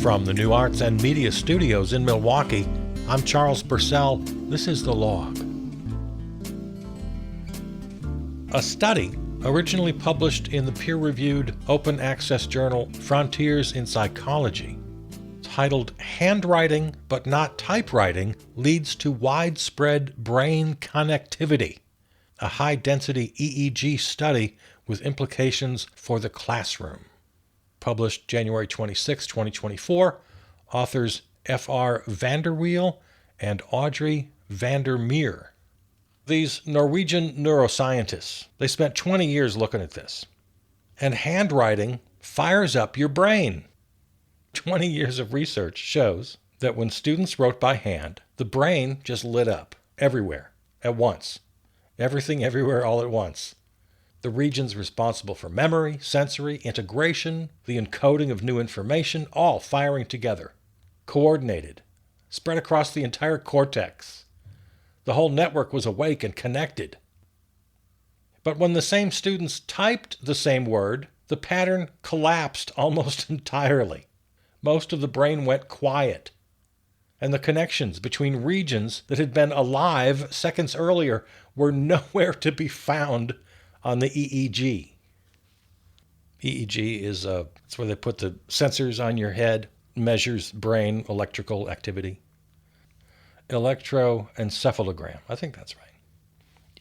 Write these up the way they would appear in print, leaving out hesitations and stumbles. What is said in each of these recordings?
From the New Arts and Media Studios in Milwaukee, I'm Charles Purcell. This is The Log. A study originally published in the peer-reviewed open access journal Frontiers in Psychology, titled Handwriting but Not Typewriting Leads to Widespread Brain Connectivity, a high-density EEG study with implications for the classroom. Published January 26, 2024, authors F.R. Vanderweel and Audrey Vandermeer. These Norwegian neuroscientists, they spent 20 years looking at this. And handwriting fires up your brain. 20 years of research shows that when students wrote by hand, the brain just lit up everywhere at once. Everything everywhere all at once. The regions responsible for memory, sensory, integration, the encoding of new information, all firing together. Coordinated. Spread across the entire cortex. The whole network was awake and connected. But when the same students typed the same word, the pattern collapsed almost entirely. Most of the brain went quiet. And the connections between regions that had been alive seconds earlier were nowhere to be found on the EEG. EEG is it's where they put the sensors on your head, measures brain electrical activity. Electroencephalogram. I think that's right.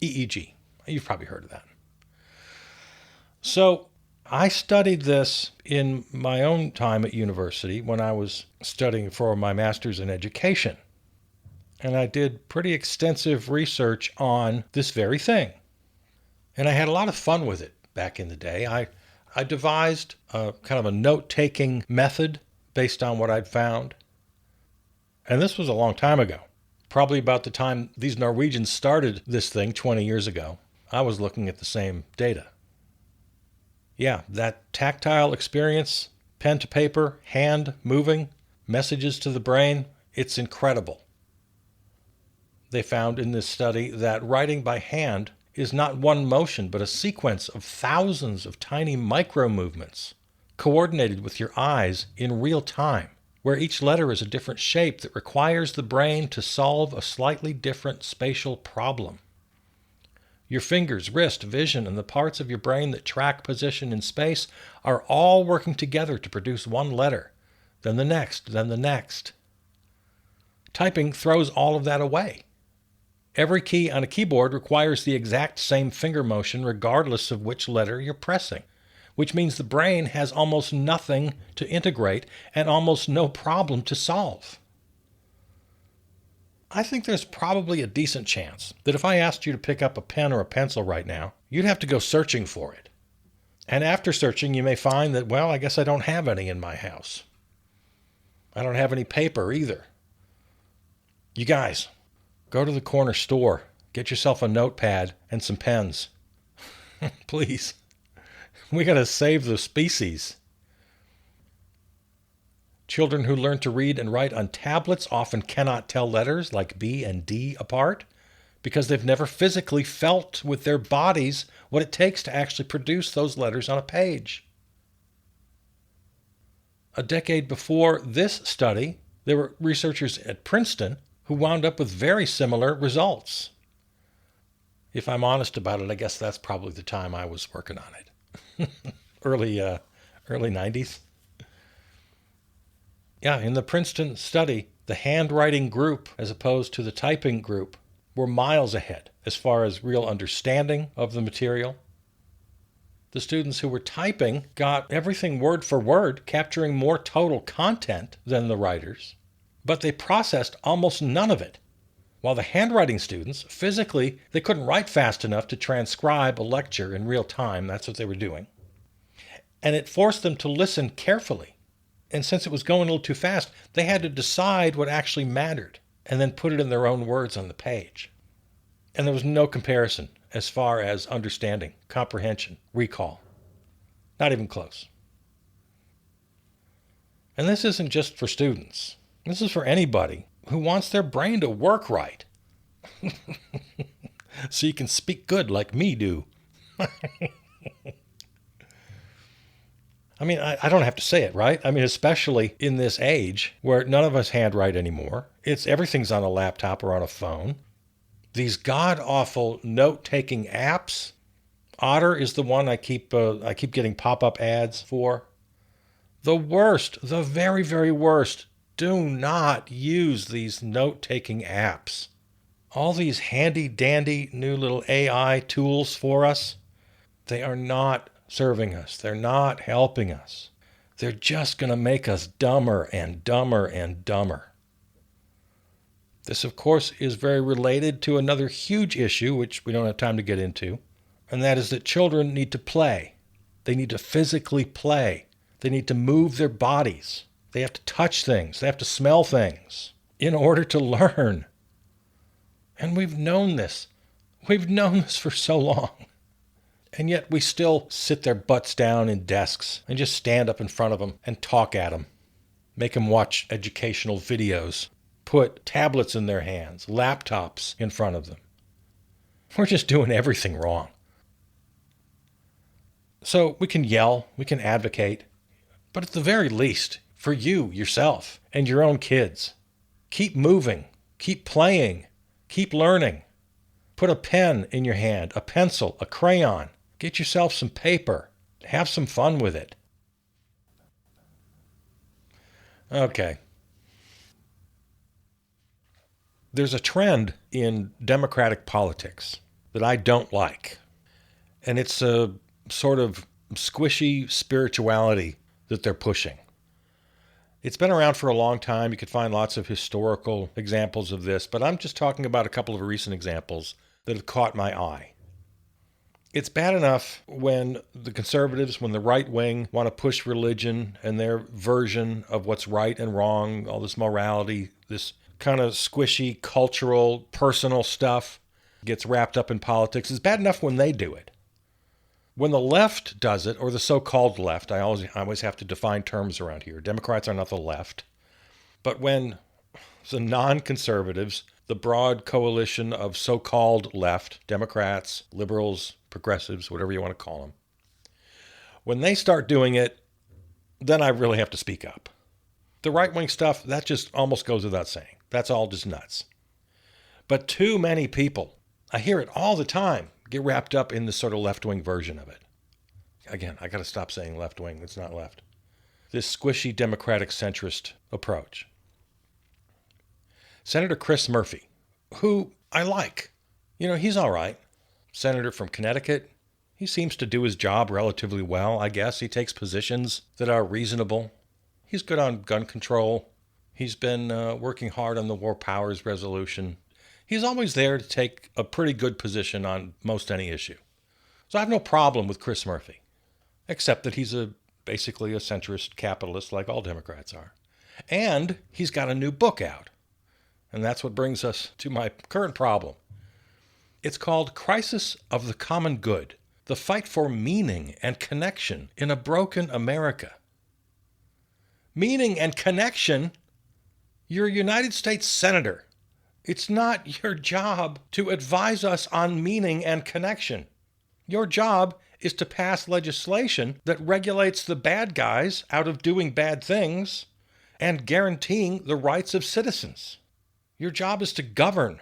EEG. You've probably heard of that. So I studied this in my own time at university when I was studying for my master's in education. And I did pretty extensive research on this very thing. And I had a lot of fun with it back in the day. I devised a kind of a note-taking method based on what I'd found. And this was a long time ago. Probably about the time these Norwegians started this thing 20 years ago. I was looking at the same data. Yeah, that tactile experience, pen to paper, hand moving, messages to the brain, it's incredible. They found in this study that writing by hand is not one motion, but a sequence of thousands of tiny micro movements, coordinated with your eyes in real time, where each letter is a different shape that requires the brain to solve a slightly different spatial problem. Your fingers, wrist, vision, and the parts of your brain that track position in space are all working together to produce one letter, then the next, then the next. Typing throws all of that away. Every key on a keyboard requires the exact same finger motion regardless of which letter you're pressing, which means the brain has almost nothing to integrate and almost no problem to solve. I think there's probably a decent chance that if I asked you to pick up a pen or a pencil right now, you'd have to go searching for it. And after searching, you may find that, well, I guess I don't have any in my house. I don't have any paper either. You guys, go to the corner store, get yourself a notepad and some pens. Please. We got to save the species. Children who learn to read and write on tablets often cannot tell letters like B and D apart because they've never physically felt with their bodies what it takes to actually produce those letters on a page. A decade before this study, there were researchers at Princeton who wound up with very similar results. If I'm honest about it, I guess that's probably the time I was working on it. early 90s. Yeah, in the Princeton study, the handwriting group, as opposed to the typing group, were miles ahead as far as real understanding of the material. The students who were typing got everything word for word, capturing more total content than the writers, but they processed almost none of it. While the handwriting students, physically, they couldn't write fast enough to transcribe a lecture in real time. That's what they were doing. And it forced them to listen carefully. And since it was going a little too fast, they had to decide what actually mattered and then put it in their own words on the page. And there was no comparison as far as understanding, comprehension, recall. Not even close. And this isn't just for students. This is for anybody who wants their brain to work right. So you can speak good like me do. I mean, I don't have to say it, right? I mean, especially in this age where none of us handwrite anymore. Everything's on a laptop or on a phone. These god-awful note-taking apps. Otter is the one I keep getting pop-up ads for. The worst, the very, very worst. Do not use these note-taking apps. All these handy-dandy new little AI tools for us, they are not serving us. They're not helping us. They're just going to make us dumber and dumber and dumber. This, of course, is very related to another huge issue, which we don't have time to get into, and that is that children need to play. They need to physically play. They need to move their bodies. They have to touch things. They have to smell things in order to learn. And we've known this. We've known this for so long. And yet we still sit their butts down in desks and just stand up in front of them and talk at them. Make them watch educational videos. Put tablets in their hands, laptops in front of them. We're just doing everything wrong. So we can yell, we can advocate, but at the very least, for you, yourself, and your own kids, keep moving, keep playing, keep learning. Put a pen in your hand, a pencil, a crayon. Get yourself some paper. Have some fun with it. Okay. There's a trend in Democratic politics that I don't like, and it's a sort of squishy spirituality that they're pushing. It's been around for a long time. You could find lots of historical examples of this, but I'm just talking about a couple of recent examples that have caught my eye. It's bad enough when the conservatives, when the right wing want to push religion and their version of what's right and wrong, all this morality, this kind of squishy, cultural, personal stuff gets wrapped up in politics. It's bad enough when they do it. When the left does it, or the so-called left, I always have to define terms around here. Democrats are not the left. But when the non-conservatives, the broad coalition of so-called left, Democrats, liberals, progressives, whatever you want to call them, when they start doing it, then I really have to speak up. The right-wing stuff, that just almost goes without saying. That's all just nuts. But too many people, I hear it all the time, get wrapped up in this sort of left-wing version of it. Again, I got to stop saying left-wing. It's not left. This squishy democratic centrist approach. Senator Chris Murphy, who I like. He's all right. Senator from Connecticut. He seems to do his job relatively well, I guess. He takes positions that are reasonable. He's good on gun control. He's been working hard on the War Powers Resolution. He's always there to take a pretty good position on most any issue. So I have no problem with Chris Murphy, except that he's basically a centrist capitalist like all Democrats are. And he's got a new book out. And that's what brings us to my current problem. It's called Crisis of the Common Good, the Fight for Meaning and Connection in a Broken America. Meaning and connection? You're a United States Senator. It's not your job to advise us on meaning and connection. Your job is to pass legislation that regulates the bad guys out of doing bad things and guaranteeing the rights of citizens. Your job is to govern.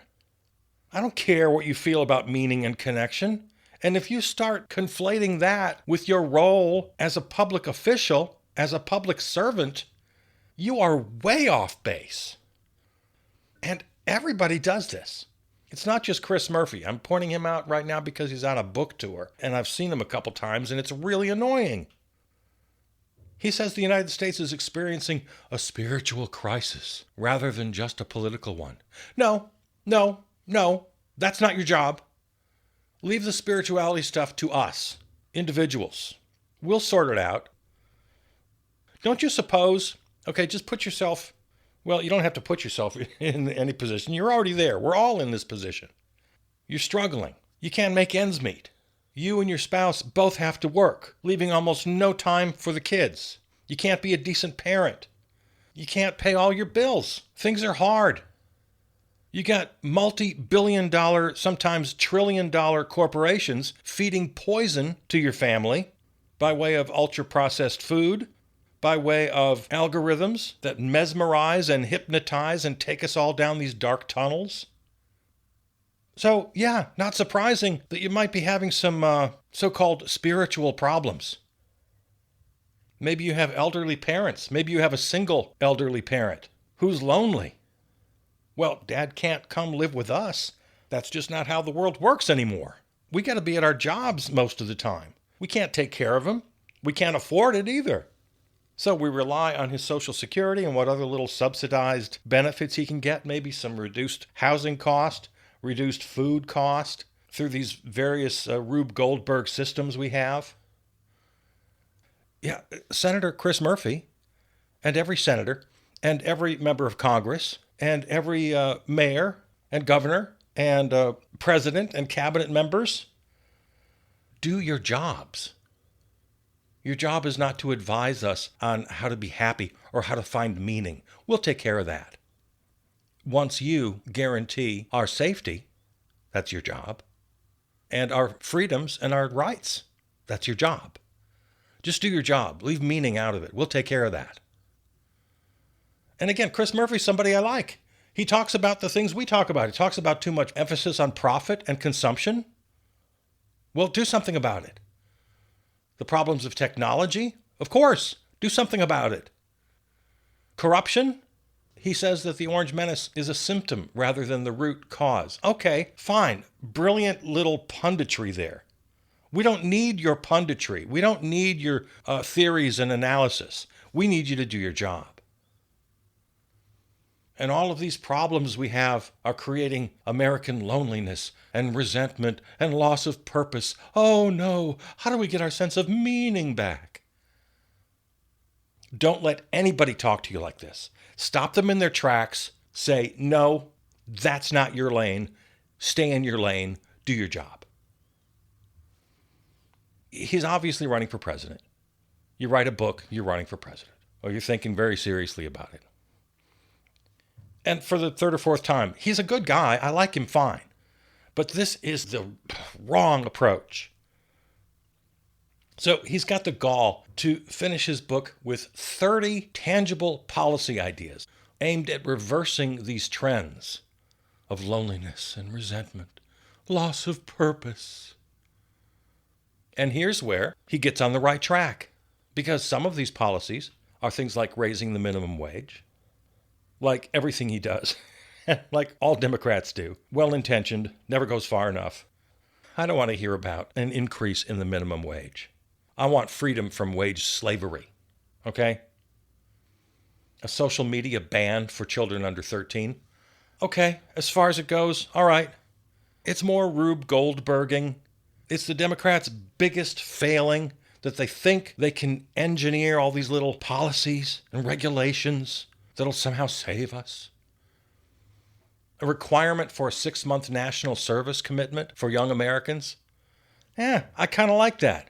I don't care what you feel about meaning and connection. And if you start conflating that with your role as a public official, as a public servant, you are way off base. And everybody does this. It's not just Chris Murphy. I'm pointing him out right now because he's on a book tour, and I've seen him a couple times, and it's really annoying. He says the United States is experiencing a spiritual crisis rather than just a political one. No, that's not your job. Leave the spirituality stuff to us, individuals. We'll sort it out. Don't you suppose, just put yourself, you don't have to put yourself in any position. You're already there. We're all in this position. You're struggling. You can't make ends meet. You and your spouse both have to work, leaving almost no time for the kids. You can't be a decent parent. You can't pay all your bills. Things are hard. You got multi-billion-dollar, sometimes trillion-dollar corporations feeding poison to your family, by way of ultra-processed food, by way of algorithms that mesmerize and hypnotize and take us all down these dark tunnels. So, yeah, not surprising that you might be having some so-called spiritual problems. Maybe you have elderly parents. Maybe you have a single elderly parent who's lonely. Well, Dad can't come live with us. That's just not how the world works anymore. We got to be at our jobs most of the time. We can't take care of him. We can't afford it either. So we rely on his Social Security and what other little subsidized benefits he can get, maybe some reduced housing cost, reduced food cost through these various Rube Goldberg systems we have. Yeah, Senator Chris Murphy and every senator and every member of Congress and every mayor and governor and president and cabinet members, do your jobs. Your job is not to advise us on how to be happy or how to find meaning. We'll take care of that. Once you guarantee our safety, that's your job, and our freedoms and our rights, that's your job. Just do your job. Leave meaning out of it. We'll take care of that. And again, Chris Murphy's somebody I like. He talks about the things we talk about. He talks about too much emphasis on profit and consumption. Well, do something about it. The problems of technology? Of course, do something about it. Corruption? He says that the Orange Menace is a symptom rather than the root cause. Okay, fine. Brilliant little punditry there. We don't need your punditry. We don't need your theories and analysis. We need you to do your job. And all of these problems we have are creating American loneliness and resentment and loss of purpose. Oh no, how do we get our sense of meaning back? Don't let anybody talk to you like this. Stop them in their tracks. Say, no, that's not your lane. Stay in your lane. Do your job. He's obviously running for president. You write a book, you're running for president. Or you're thinking very seriously about it. And for the third or fourth time, he's a good guy. I like him fine. But this is the wrong approach. So he's got the gall to finish his book with 30 tangible policy ideas aimed at reversing these trends of loneliness and resentment, loss of purpose. And here's where he gets on the right track, because some of these policies are things like raising the minimum wage, like everything he does, like all Democrats do. Well-intentioned, never goes far enough. I don't want to hear about an increase in the minimum wage. I want freedom from wage slavery, okay? A social media ban for children under 13. Okay, as far as it goes, all right. It's more Rube Goldberging. It's the Democrats' biggest failing, that they think they can engineer all these little policies and regulations that'll somehow save us. A requirement for a 6-month national service commitment for young Americans? I kind of like that.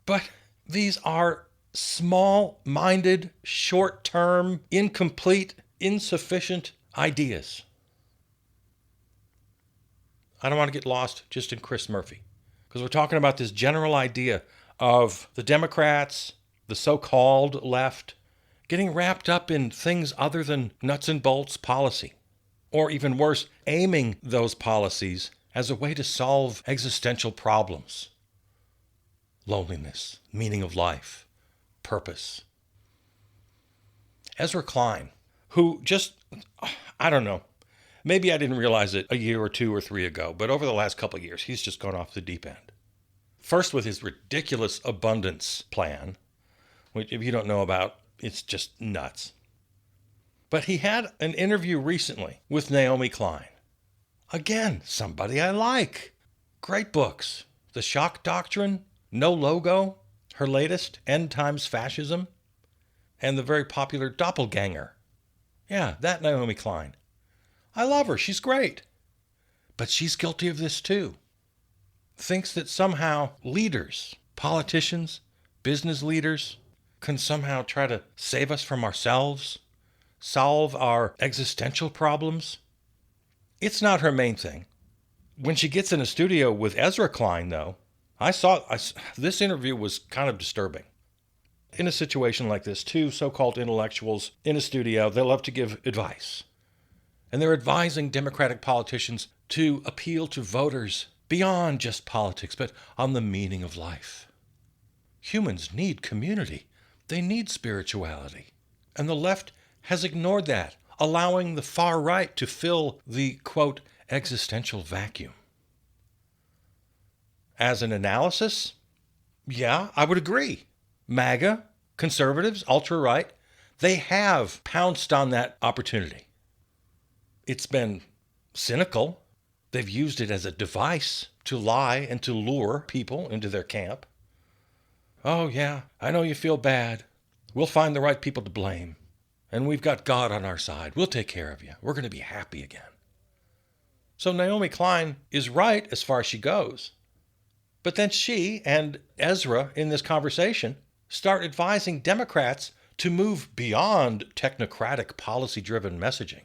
But these are small-minded, short-term, incomplete, insufficient ideas. I don't want to get lost just in Chris Murphy, because we're talking about this general idea of the Democrats, the so-called left, getting wrapped up in things other than nuts and bolts policy, or even worse, aiming those policies as a way to solve existential problems. Loneliness, meaning of life, purpose. Ezra Klein, who just, I don't know, maybe I didn't realize it a year or 2 or 3 ago, but over the last couple of years, he's just gone off the deep end. First with his ridiculous abundance plan, which if you don't know about, it's just nuts. But he had an interview recently with Naomi Klein. Again, somebody I like. Great books. The Shock Doctrine, No Logo, her latest, End Times Fascism, and the very popular Doppelganger. Yeah, that Naomi Klein. I love her. She's great. But she's guilty of this too. Thinks that somehow leaders, politicians, business leaders, can somehow try to save us from ourselves, solve our existential problems. It's not her main thing. When she gets in a studio with Ezra Klein, though, This interview was kind of disturbing. In a situation like this, two so-called intellectuals in a studio, they love to give advice. And they're advising Democratic politicians to appeal to voters beyond just politics, but on the meaning of life. Humans need community. They need spirituality. And the left has ignored that, allowing the far right to fill the, quote, existential vacuum. As an analysis, yeah, I would agree. MAGA, conservatives, ultra-right, they have pounced on that opportunity. It's been cynical. They've used it as a device to lie and to lure people into their camp. Oh, yeah, I know you feel bad. We'll find the right people to blame. And we've got God on our side. We'll take care of you. We're going to be happy again. So Naomi Klein is right as far as she goes. But then she and Ezra in this conversation start advising Democrats to move beyond technocratic policy-driven messaging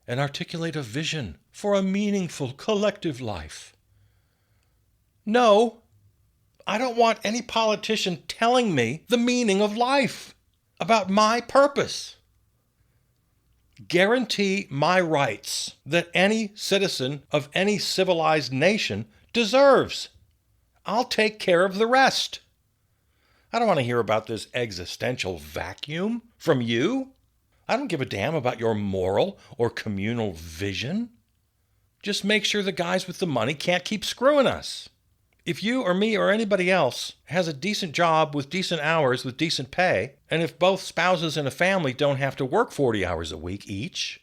and articulate a vision for a meaningful collective life. No, I don't want any politician telling me the meaning of life, about my purpose. Guarantee my rights that any citizen of any civilized nation deserves. I'll take care of the rest. I don't want to hear about this existential vacuum from you. I don't give a damn about your moral or communal vision. Just make sure the guys with the money can't keep screwing us. If you or me or anybody else has a decent job with decent hours with decent pay, and if both spouses in a family don't have to work 40 hours a week each,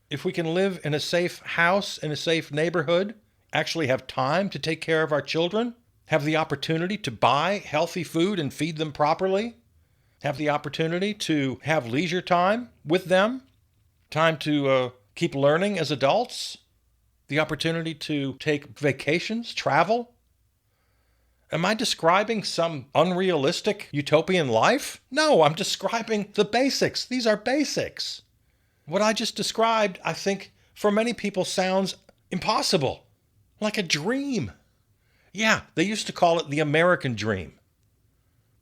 if we can live in a safe house, in a safe neighborhood, actually have time to take care of our children, have the opportunity to buy healthy food and feed them properly, have the opportunity to have leisure time with them, time to keep learning as adults, the opportunity to take vacations, travel. Am I describing some unrealistic utopian life? No, I'm describing the basics. These are basics. What I just described, I think, for many people sounds impossible, like a dream. Yeah, they used to call it the American dream.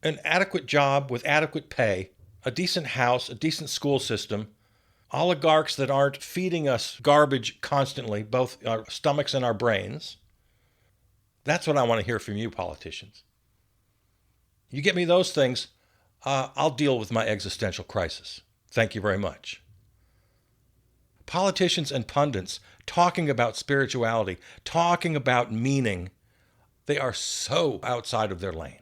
An adequate job with adequate pay, a decent house, a decent school system, oligarchs that aren't feeding us garbage constantly, both our stomachs and our brains. That's what I want to hear from you, politicians. You get me those things, I'll deal with my existential crisis. Thank you very much. Politicians and pundits talking about spirituality, talking about meaning, they are so outside of their lane.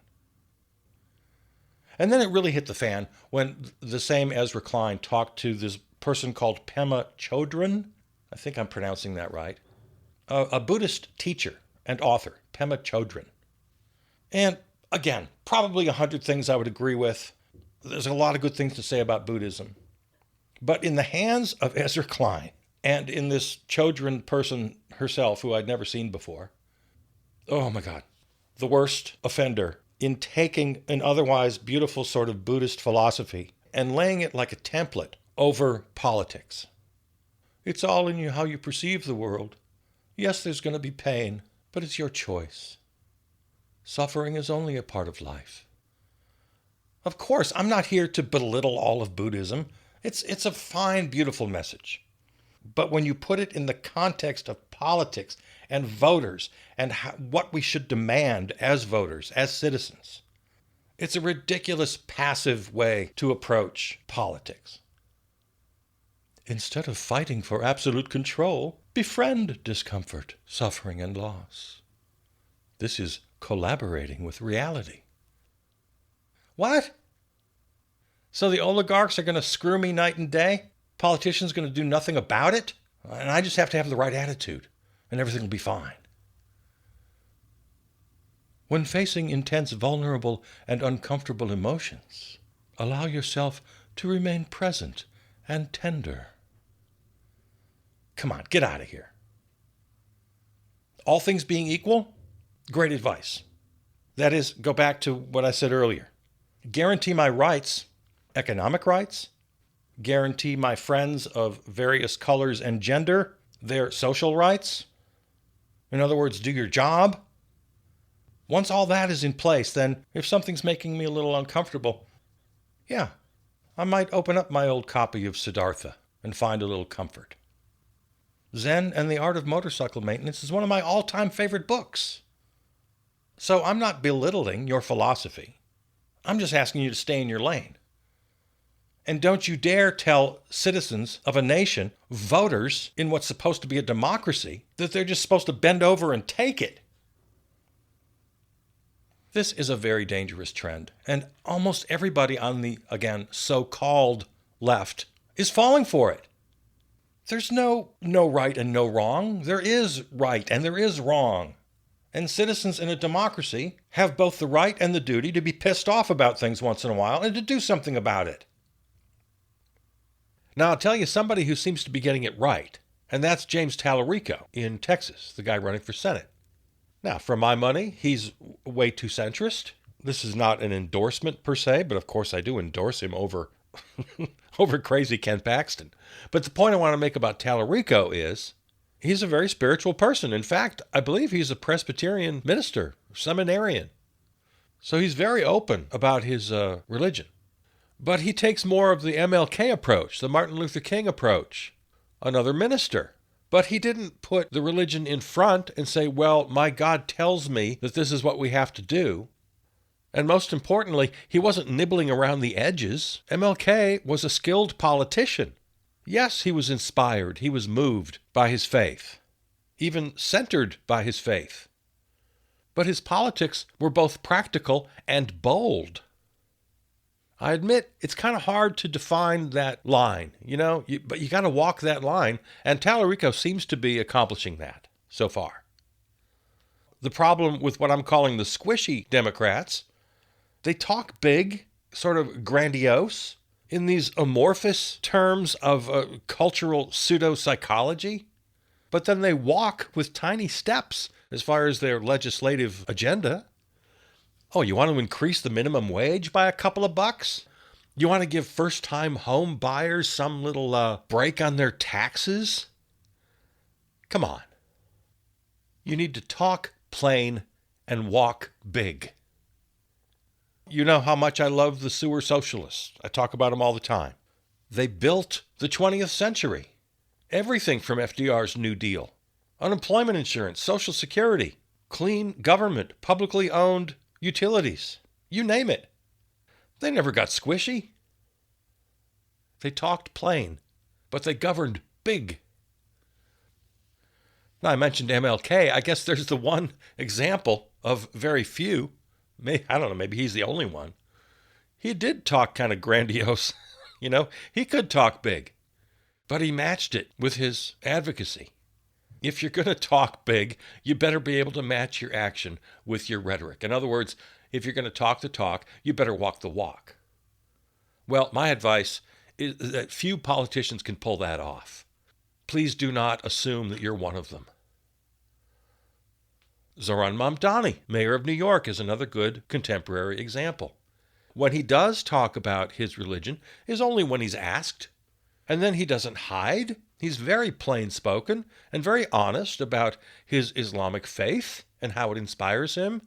And then it really hit the fan when the same Ezra Klein talked to this person called Pema Chodron. I think I'm pronouncing that right. A Buddhist teacher and author, Pema Chodron. And again, probably 100 things I would agree with. There's a lot of good things to say about Buddhism. But in the hands of Ezra Klein and in this Chodron person herself, who I'd never seen before, oh my God, the worst offender in taking an otherwise beautiful sort of Buddhist philosophy and laying it like a template over politics. It's all in you how you perceive the world. Yes, there's going to be pain, but it's your choice. Suffering is only a part of life. Of course, I'm not here to belittle all of Buddhism. It's a fine, beautiful message. But when you put it in the context of politics and voters and what we should demand as voters, as citizens, it's a ridiculous, passive way to approach politics. Instead of fighting for absolute control, befriend discomfort, suffering, and loss. This is collaborating with reality. What? So the oligarchs are going to screw me night and day? Politicians going to do nothing about it? And I just have to have the right attitude, and everything will be fine. When facing intense, vulnerable, and uncomfortable emotions, allow yourself to remain present and tender. Come on, get out of here. All things being equal, great advice. That is, go back to what I said earlier. Guarantee my rights, economic rights, guarantee my friends of various colors and gender their social rights. In other words, do your job. Once all that is in place, then if something's making me a little uncomfortable, yeah, I might open up my old copy of Siddhartha and find a little comfort. Zen and the Art of Motorcycle Maintenance is one of my all-time favorite books. So I'm not belittling your philosophy. I'm just asking you to stay in your lane. And don't you dare tell citizens of a nation, voters in what's supposed to be a democracy, that they're just supposed to bend over and take it. This is a very dangerous trend, and almost everybody on the, again, so-called left is falling for it. There's no right and no wrong. There is right and there is wrong. And citizens in a democracy have both the right and the duty to be pissed off about things once in a while and to do something about it. Now, I'll tell you somebody who seems to be getting it right, and that's James Talarico in Texas, the guy running for Senate. Now, for my money, he's way too centrist. This is not an endorsement per se, but of course I do endorse him over over crazy Ken Paxton. But the point I want to make about Talarico is he's a very spiritual person. In fact, I believe he's a Presbyterian minister, seminarian. So he's very open about his religion. But he takes more of the MLK approach, the Martin Luther King approach, another minister. But he didn't put the religion in front and say, well, my God tells me that this is what we have to do. And most importantly, he wasn't nibbling around the edges. MLK was a skilled politician. Yes, he was inspired. He was moved by his faith, even centered by his faith. But his politics were both practical and bold. I admit it's kind of hard to define that line, but you got to walk that line, and Talarico seems to be accomplishing that so far. The problem with what I'm calling the squishy Democrats, they talk big, sort of grandiose, in these amorphous terms of cultural pseudo-psychology, but then they walk with tiny steps as far as their legislative agenda. Oh, you want to increase the minimum wage by a couple of bucks? You want to give first-time home buyers some little break on their taxes? Come on. You need to talk plain and walk big. You know how much I love the sewer socialists. I talk about them all the time. They built the 20th century. Everything from FDR's New Deal. Unemployment insurance, Social Security, clean government, publicly owned utilities. You name it. They never got squishy. They talked plain, but they governed big. Now, I mentioned MLK. I guess there's the one example of very few. I don't know, maybe he's the only one. He did talk kind of grandiose. He could talk big, but he matched it with his advocacy. If you're going to talk big, you better be able to match your action with your rhetoric. In other words, if you're going to talk the talk, you better walk the walk. Well, my advice is that few politicians can pull that off. Please do not assume that you're one of them. Zoran Mamdani, mayor of New York, is another good contemporary example. When he does talk about his religion is only when he's asked. And then he doesn't hide. He's very plain-spoken and very honest about his Islamic faith and how it inspires him.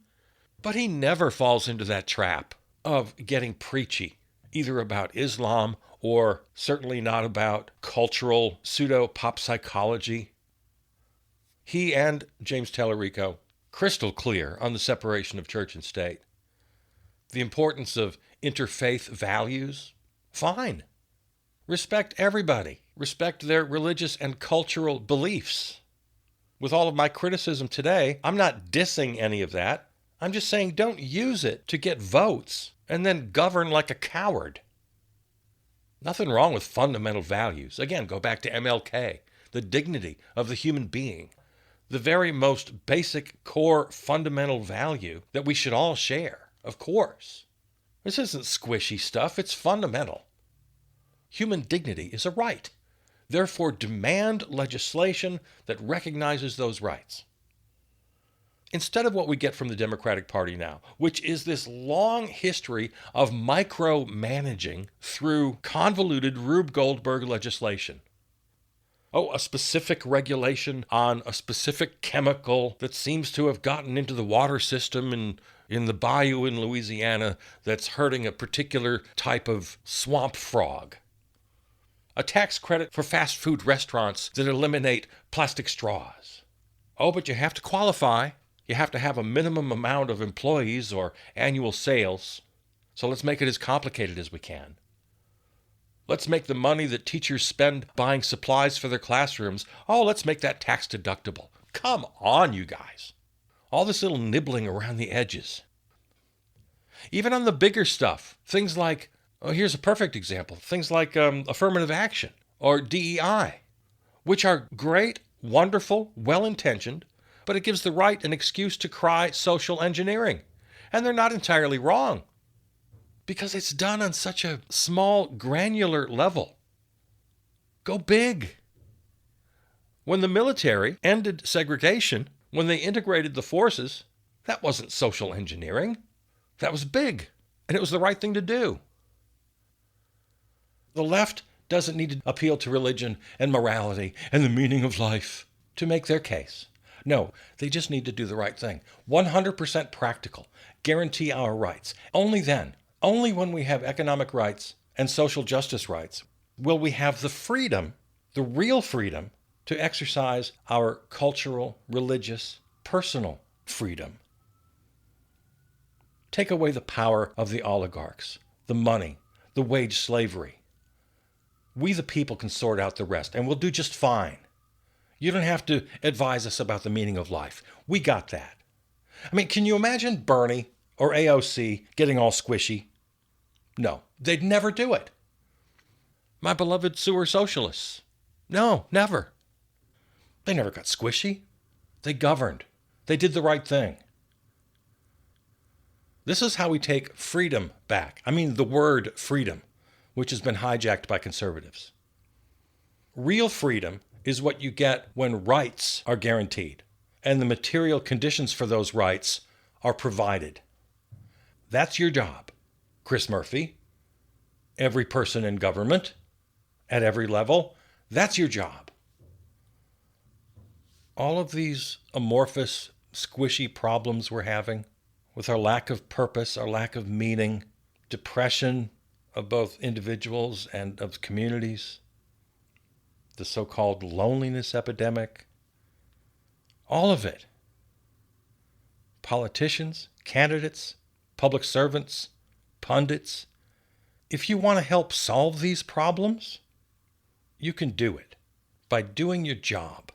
But he never falls into that trap of getting preachy, either about Islam or certainly not about cultural pseudo-pop psychology. He and James Talarico, crystal clear on the separation of church and state. The importance of interfaith values, fine. Respect everybody. Respect their religious and cultural beliefs. With all of my criticism today, I'm not dissing any of that. I'm just saying don't use it to get votes and then govern like a coward. Nothing wrong with fundamental values. Again, go back to MLK, the dignity of the human being, the very most basic core fundamental value that we should all share, of course. This isn't squishy stuff, it's fundamental. Human dignity is a right. Therefore, demand legislation that recognizes those rights. Instead of what we get from the Democratic Party now, which is this long history of micromanaging through convoluted Rube Goldberg legislation. Oh, a specific regulation on a specific chemical that seems to have gotten into the water system in the bayou in Louisiana that's hurting a particular type of swamp frog. A tax credit for fast food restaurants that eliminate plastic straws. Oh, but you have to qualify. You have to have a minimum amount of employees or annual sales. So let's make it as complicated as we can. Let's make the money that teachers spend buying supplies for their classrooms, let's make that tax deductible. Come on, you guys. All this little nibbling around the edges. Even on the bigger stuff, things like, here's a perfect example, things like affirmative action or DEI, which are great, wonderful, well-intentioned, but it gives the right an excuse to cry social engineering. And they're not entirely wrong, because it's done on such a small, granular level. Go big. When the military ended segregation, when they integrated the forces, that wasn't social engineering. That was big, and it was the right thing to do. The left doesn't need to appeal to religion and morality and the meaning of life to make their case. No, they just need to do the right thing. 100% practical. Guarantee our rights. Only then, only when we have economic rights and social justice rights, will we have the freedom, the real freedom, to exercise our cultural, religious, personal freedom. Take away the power of the oligarchs, the money, the wage slavery. We the people can sort out the rest, and we'll do just fine. You don't have to advise us about the meaning of life. We got that. I mean, can you imagine Bernie or AOC getting all squishy? No, they'd never do it. My beloved sewer socialists. No, never. They never got squishy. They governed. They did the right thing. This is how we take freedom back. I mean, the word freedom, which has been hijacked by conservatives. Real freedom is what you get when rights are guaranteed and the material conditions for those rights are provided. That's your job, Chris Murphy. Every person in government, at every level, that's your job. All of these amorphous, squishy problems we're having with our lack of purpose, our lack of meaning, depression of both individuals and of communities, the so-called loneliness epidemic, all of it. Politicians, candidates, public servants, pundits, if you want to help solve these problems, you can do it by doing your job.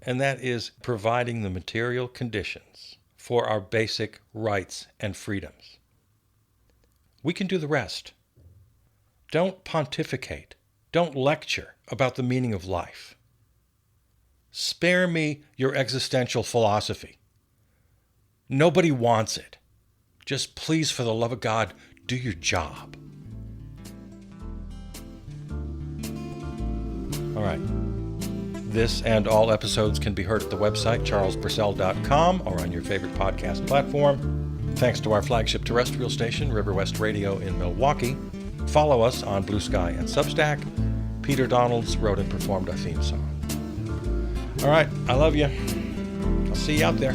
And that is providing the material conditions for our basic rights and freedoms. We can do the rest. Don't pontificate. Don't lecture about the meaning of life. Spare me your existential philosophy. Nobody wants it. Just please, for the love of God, do your job. All right. This and all episodes can be heard at the website charlespurcell.com or on your favorite podcast platform. Thanks to our flagship terrestrial station, River West Radio in Milwaukee. Follow us on Blue Sky and Substack. Peter Donalds wrote and performed our theme song. All right, I love you. I'll see you out there.